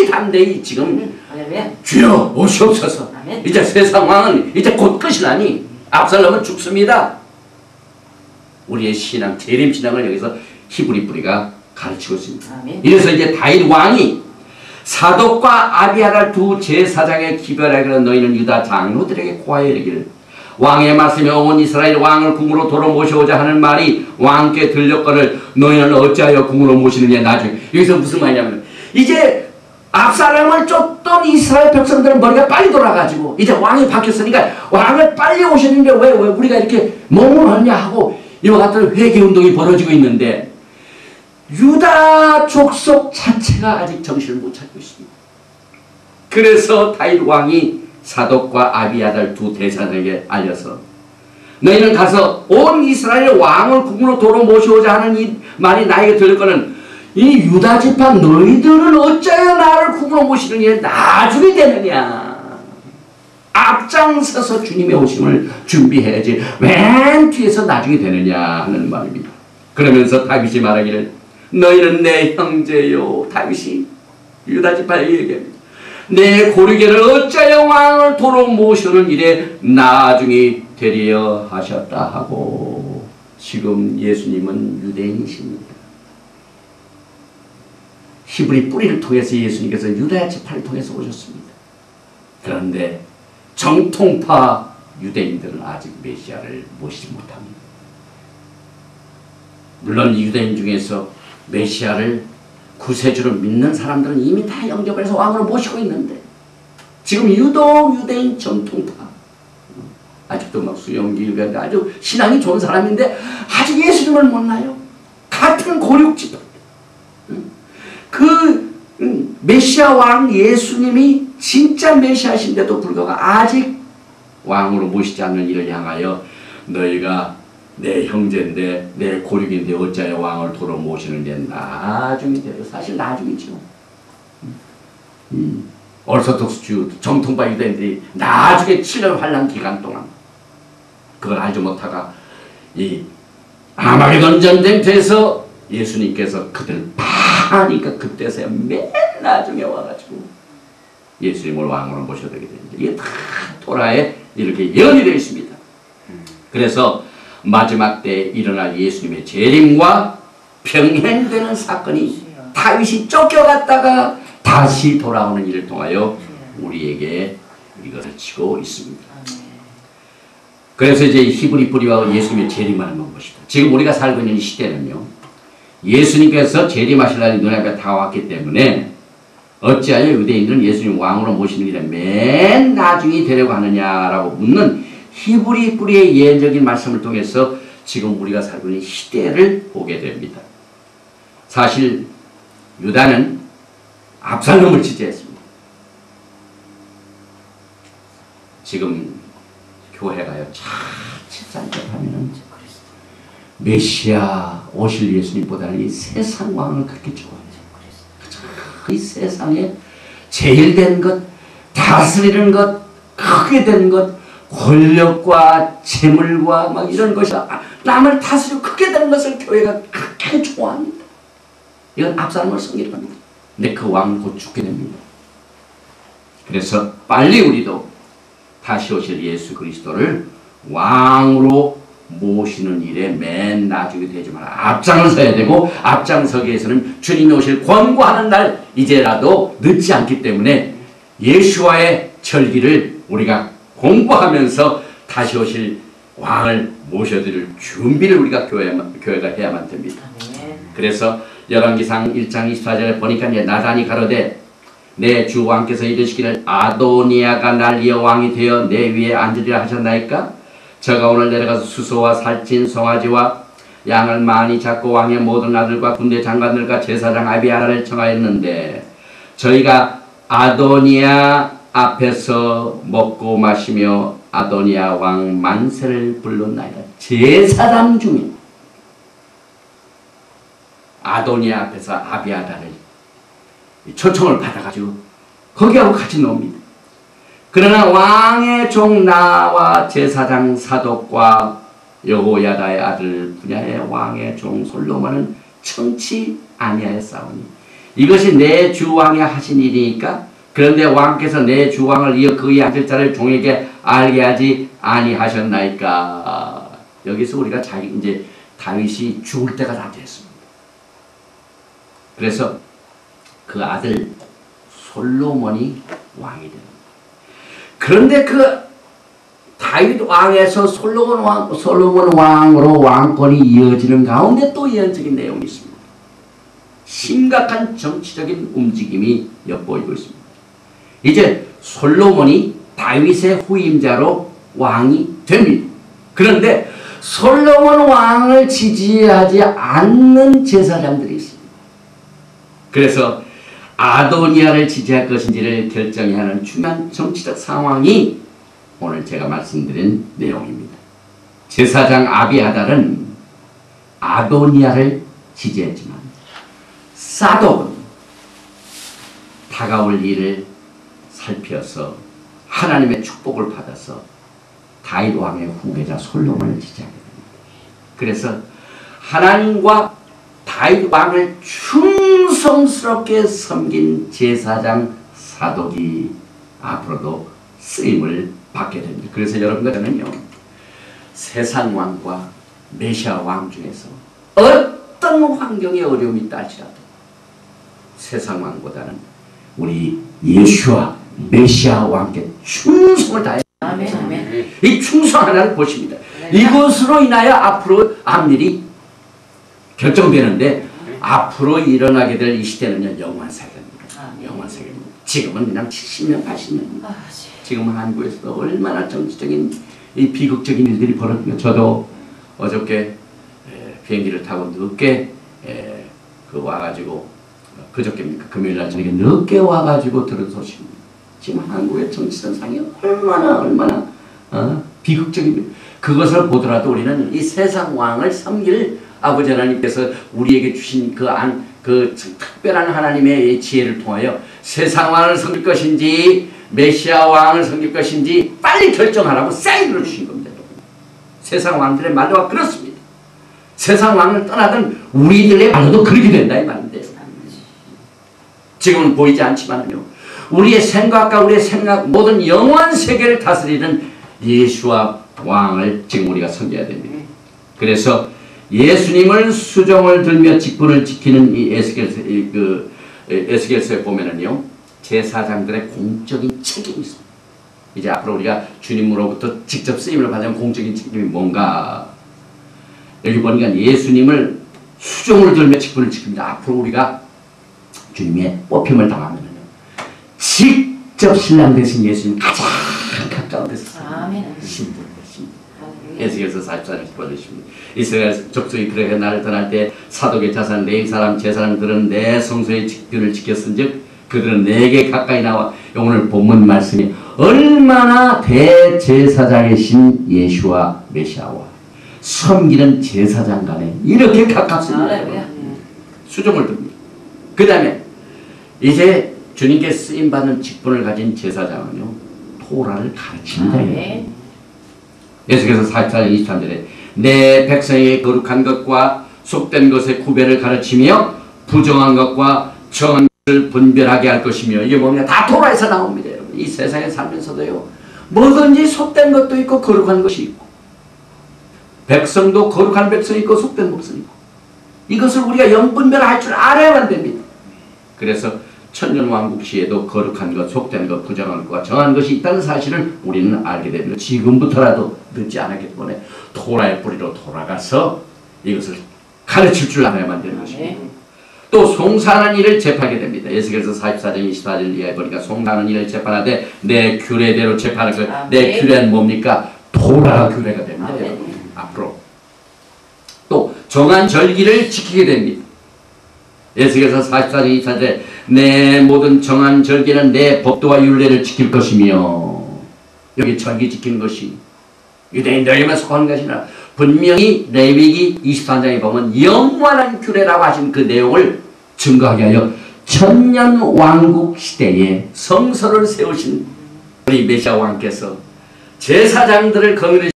담대히 지금 주여 오시옵소서. 이제 세상 왕은 이제 곧 끝이라니 압살롬은 죽습니다. 우리의 신앙, 재림신앙을 여기서 히브리 뿌리가 가르치고 있습니다. 이래서 이제 다윗 왕이 사독과 아비아달 두 제사장의 기별하기를 너희는 유다 장로들에게 고하여 이르기를 왕의 말씀에 온 이스라엘 왕을 궁으로 도로 모셔오자 하는 말이 왕께 들렸거늘 너희는 어찌하여 궁으로 모시느냐. 나중에 여기서 무슨 말이냐면 이제 압살롬을 쫓던 이스라엘 백성들은 머리가 빨리 돌아가지고 이제 왕이 바뀌었으니까 왕을 빨리 오셨는데 왜 우리가 이렇게 멍멍하냐 하고 이와 같은 회개운동이 벌어지고 있는데 유다 족속 자체가 아직 정신을 못 차리고 있습니다. 그래서 다윗 왕이 사독과 아비아달 두 대사들에게 알려서 너희는 가서 온 이스라엘 왕을 궁으로 도로 모셔오자 하는 이 말이 나에게 들렸거든 이 유다 지파 너희들은 어찌하여 나를 궁으로 모시는 게 나중에 되느냐. 앞장서서 주님의 오심을 준비해야지 맨 뒤에서 나중에 되느냐 하는 말입니다. 그러면서 다윗이 말하기를 너희는 내 형제요. 다윗이 유다 지파에게 얘기합니다. 내 고르게를 어찌하여 왕을 도로 모시는 일에 나중에 되리여 하셨다 하고 지금 예수님은 유대인이십니다. 히브리 뿌리를 통해서 예수님께서 유다 지파를 통해서 오셨습니다. 그런데 정통파 유대인들은 아직 메시아를 모시지 못합니다. 물론 유대인 중에서 메시아를 구세주를 믿는 사람들은 이미 다 영접을 해서 왕으로 모시고 있는데 지금 유독 유대인 정통파 아직도 막 수영기 아주 신앙이 좋은 사람인데 아직 예수님을 몰라요. 같은 고륙지파 그 메시아 왕 예수님이 진짜 메시아신데도 불구하고 아직 왕으로 모시지 않는 이를 향하여 너희가 내 형제인데 내 고륙인데 어찌하여 왕을 도로 모시는데 나중에 돼요. 사실 나중이죠. 얼소톡스주 정통파 유대인들이 나중에 7년 환란 기간 동안 그걸 알지 못하가 이 아마게돈 전쟁 돼서 예수님께서 그들 파니까 그때서야 맨 나중에 와가지고 예수님을 왕으로 모셔야 되게 됩니다. 이게 다 토라에 이렇게 예언이 되어 있습니다. 그래서 마지막 때에 일어날 예수님의 재림과 병행되는 사건이 다윗이 쫓겨갔다가 다시 돌아오는 일을 통하여 우리에게 이것을 치고 있습니다. 그래서 이제 히브리 뿌리와 예수님의 재림하는 것이다. 지금 우리가 살고 있는 이 시대는요. 예수님께서 재림하실 날이 눈앞에 다 왔기 때문에 어찌하여 유대인들은 예수님 왕으로 모시는 일에 맨 나중에 되려고 하느냐라고 묻는 히브리 뿌리의 예언적인 말씀을 통해서 지금 우리가 살고 있는 시대를 보게 됩니다. 사실 유다는 압살롬을 지지했습니다. 지금 교회가요 자칫 잘못하면 메시아 오실 예수님보다는 이 세상 왕을 그렇게 좋아해요. 이 세상에 제일 된 것, 다스리는 것, 크게 된 것, 권력과 재물과 막 이런 것이 남을 다스리고 크게 되는 것을 교회가 그렇게 좋아합니다. 이건 압살롬을 성립합니다. 근데 그 왕은 곧 죽게 됩니다. 그래서 빨리 우리도 다시 오실 예수 그리스도를 왕으로 모시는 일에 맨 나중에 되지 마라. 앞장을 서야 되고 앞장서기 위해서는 주님이 오실 권고하는 날 이제라도 늦지 않기 때문에 예수와의 절기를 우리가 공부하면서 다시 오실 왕을 모셔드릴 준비를 우리가 교회가 해야만 됩니다. 그래서 열왕기상 1장 24절에 보니까 이제 나단이 가로되 내 주 왕께서 이르시기를 아도니아가 날 이어 왕이 되어 내 위에 앉으리라 하셨나이까? 저가 오늘 내려가서 수소와 살찐 송아지와 양을 많이 잡고 왕의 모든 아들과 군대 장관들과 제사장 아비아달을 청하였는데 저희가 아도니아 앞에서 먹고 마시며 아도니아 왕 만세를 불렀나이다. 제사장 중에 아도니아 앞에서 아비아달을 초청을 받아가지고 거기하고 같이 놉니다. 그러나 왕의 종 나와 제사장 사독과 여호야다의 아들 분야의 왕의 종 솔로몬은 청치 아니하였사오니 이것이 내 주왕이 하신 일이니까. 그런데 왕께서 내 주왕을 이어 그의 앉을 자를 종에게 알게 하지 아니하셨나이까. 여기서 우리가 이제 다윗이 죽을 때가 다 됐습니다. 그래서 그 아들 솔로몬이 왕이 됩니다. 그런데 그 다윗 왕에서 솔로몬 왕으로 왕권이 이어지는 가운데 또 예언적인 내용이 있습니다. 심각한 정치적인 움직임이 엿보이고 있습니다. 이제 솔로몬이 다윗의 후임자로 왕이 됩니다. 그런데 솔로몬 왕을 지지하지 않는 제사장들이 있습니다. 그래서 아도니아를 지지할 것인지를 결정해야 하는 중요한 정치적 상황이 오늘 제가 말씀드린 내용입니다. 제사장 아비아달은 아도니아를 지지했지만 사독은 다가올 일을 살펴서 하나님의 축복을 받아서 다윗 왕의 후계자 솔로몬을 지지하게 됩니다. 그래서 하나님과 다윗 왕을 충성스럽게 섬긴 제사장 사독이 앞으로도 쓰임을 받게 됩니다. 그래서 여러분들은요, 세상 왕과 메시아 왕 중에서 어떤 환경의 어려움이 있다 할지라도 세상 왕보다는 우리 예수와 메시아 왕께 충성을 다해야 합니다. 이 충성 하나를 보십니다. 이것으로 인하여 앞으로 앞일이 결정되는데 앞으로 일어나게 될 이 시대는요, 영원세계입니다. 영원세계입니다. 지금은 그냥 70년, 80년. 지금 한국에서도 얼마나 정치적인 이 비극적인 일들이 벌어집니다. 저도 어저께 비행기를 타고 늦게 와가지고 그저께입니까? 금요일날 저녁에 늦게 와가지고 들은 소식입니다. 지금 한국의 정치적 상이 얼마나 비극적인 그것을 보더라도 우리는 이 세상 왕을 섬길 아버지 하나님께서 우리에게 주신 그 특별한 하나님의 지혜를 통하여 세상 왕을 섬길 것인지 메시아 왕을 섬길 것인지 빨리 결정하라고 사인을 주신 겁니다. 세상 왕들의 말도가 그렇습니다. 세상 왕을 떠나던 우리들의 말도 그렇게 된다 이 말인데 지금은 보이지 않지만요, 우리의 생각과 우리의 생각 모든 영원 세계를 다스리는 예수와 왕을 지금 우리가 섬겨야 됩니다. 그래서 예수님을 수종을 들며 직분을 지키는 이 에스겔서에 보면은요, 제사장들의 공적인 책임이 있습니다. 이제 앞으로 우리가 주님으로부터 직접 쓰임을 받는 공적인 책임이 뭔가? 여기 보니까 예수님을 수종을 들며 직분을 지킵니다. 앞으로 우리가 주님의 뽑힘을 당하면은요, 직접 신랑 되신 예수님 가장 가까운 데서 신부를 에스겔서 44장 보여주십니다. 이스라엘 족속이 그렇게 나를 떠날 때 사독의 자산 레위 사람 제사장들은 내 성소의 직분을 지켰은즉 그들은 내게 가까이 나와. 오늘 본문 말씀이 얼마나 대제사장이신 예수와 메시아와 섬기는 제사장 간에 이렇게 가깝습니다. 수종을 듭니다. 그 다음에 이제 주님께 쓰임받는 직분을 가진 제사장은요, 토라를 가르칩니다. 에스겔서 44장 23절에 내 백성의 거룩한 것과 속된 것의 구별을 가르치며 부정한 것과 정한 것을 분별하게 할 것이며, 이게 뭡니까? 다 토라에서 나옵니다. 여러분. 이 세상에 살면서도요, 뭐든지 속된 것도 있고 거룩한 것이 있고, 백성도 거룩한 백성이 있고 속된 백성이 있고, 이것을 우리가 영분별할 줄 알아야만 됩니다. 그래서 천년왕국 시에도 거룩한 것, 속된 것, 부정한 것과 정한 것이 있다는 사실을 우리는 알게 됩니다. 지금부터라도 늦지 않았기 때문에 토라의 뿌리로 돌아가서 이것을 가르칠 줄 알아야만 되는 것입니다. 또 송사하는 일을 재판하게 됩니다. 에스겔서 44장 24절 이하에 보니까 송사하는 일을 재판하되 내 규례대로 재판할 것. 내 규례는 뭡니까? 토라 규례가 됩니다. 앞으로 또 정한 절기를 지키게 됩니다. 에스겔서 44장 24절에 내 모든 정한 절기는 내 법도와 율례를 지킬 것이며, 여기 절기 지키는 것이 유대인들에게만 속하는 것이 아니라 분명히 레위기 23장에 보면 영원한 규례라고 하신 그 내용을 증거하게 하여 천년왕국 시대에 성서를 세우신 우리 메시아 왕께서 제사장들을 거느리